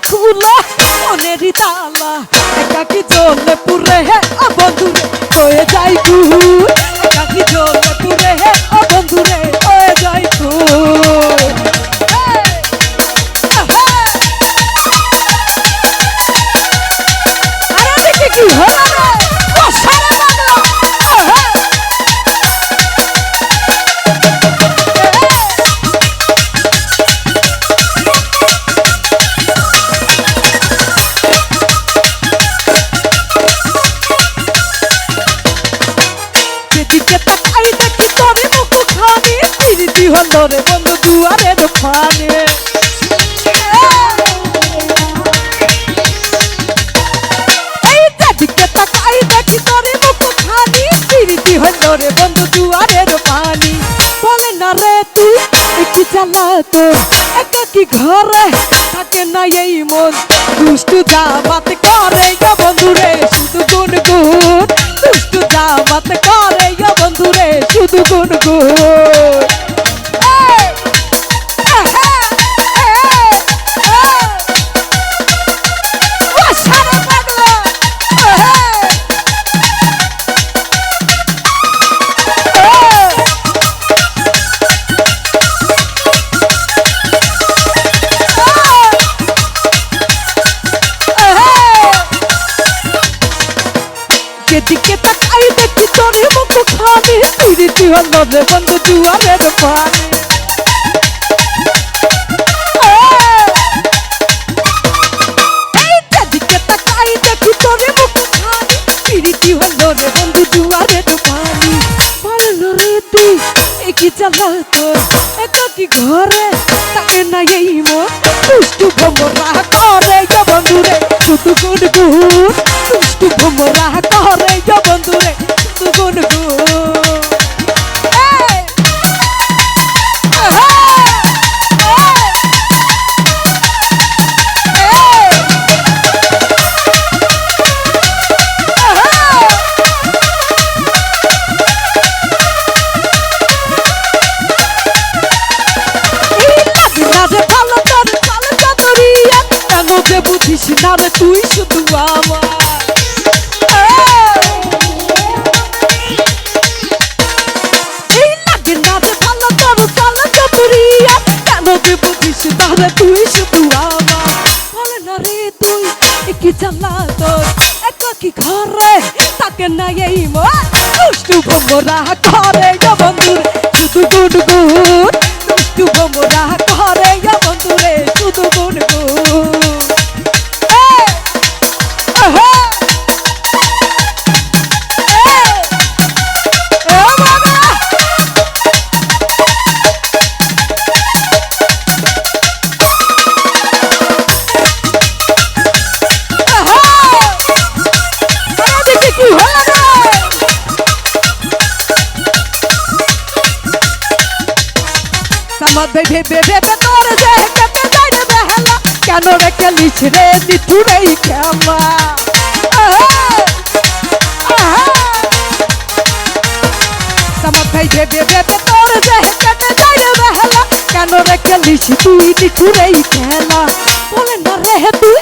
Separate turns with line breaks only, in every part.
খুলা মনেরই তালা একাকি জ্বলে পুরে হে ও বন্ধুরে হয়ে যাই তুই একাকি জ্বলে পুরে হে ও বন্ধুরে হয়ে যাই তুই আরে দেখি কি হলো রে ও সারা লাগলো রে বন্ধু দুয়ারের ফানে এই দিকে তাকাই দেখি তোরে মুখ খানি প্রীতি হলো রে বন্ধু দুয়ারের পানি বলে না রে তুই একটু চালা তো একাকি ঘরে থাকে না এই মন দুষ্টু জামাত করে বন্ধু রে শুধু গুনগুন দুষ্টু জামাত করে বন্ধু রে শুধু গুনগুন যেদিকে তাকাই দেখি তোরে মুখ খানি প্রীতি হলো রে বন্ধু দুয়ারের পানি এই যেদিকে তাকাই দেখি তোরে মুখ খানি প্রীতি হলো রে বন্ধু দুয়ারের পানি বললো রে তুই একই চালা তোর একাকি ঘরে তাকে না এই মন দুষ্টু ভ্রমরা করে বন্ধু রে শুধু গুনগুন দুষ্টু ভ্রমরা করে বন্ধু রে শুধু গুনগুন বুঝিস না রে তুই শুধু আমার এই লাগে না যে ভালো তোর চালা চাতুরিয়া কেন যে বুঝিস না রে তুই শুধু আমার বলে না রে তুই কি চালা তোর একাকি ঘরে তাকে না এই মন দুষ্টু ভ্রমরা করে বন্ধু রে শুধু গুনগুন দুষ্টু ভ্রমরা করে বন্ধু রে শুধু গুনগুন ভেবে ভেবে তোর যে কেটে যায় রে বেহালা কেন রে খেলিস রে নিঠুরেই খেলা আমার ভাই ভেবে ভেবে তোর যে কেটে যায় রে বেহালা কেন রে খেলিস তুই নিঠুরেই খেলা বলে না রে তুই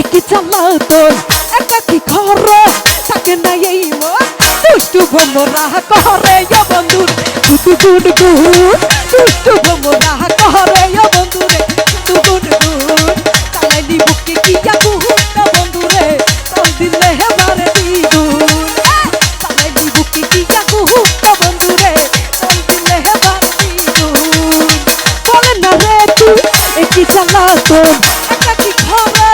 একই চালা তোর একাকি ঘরে থাকে না এই মন দুষ্টু ভ্রমরা করে বন্ধু শুধু গুনগুন দুষ্টু ভ্রমরা করে বন্ধু রে শুধু গুনগুন চালাইলি বুকে কি বন্ধু রে তোর দিলে হেবারে দ্বিগুণ চালাইলি বুকে কি বন্ধু রে তোর দিলে হেবারে দ্বিগুণ বলে না রে তুই একই চালা নতুন একাকি ঘরে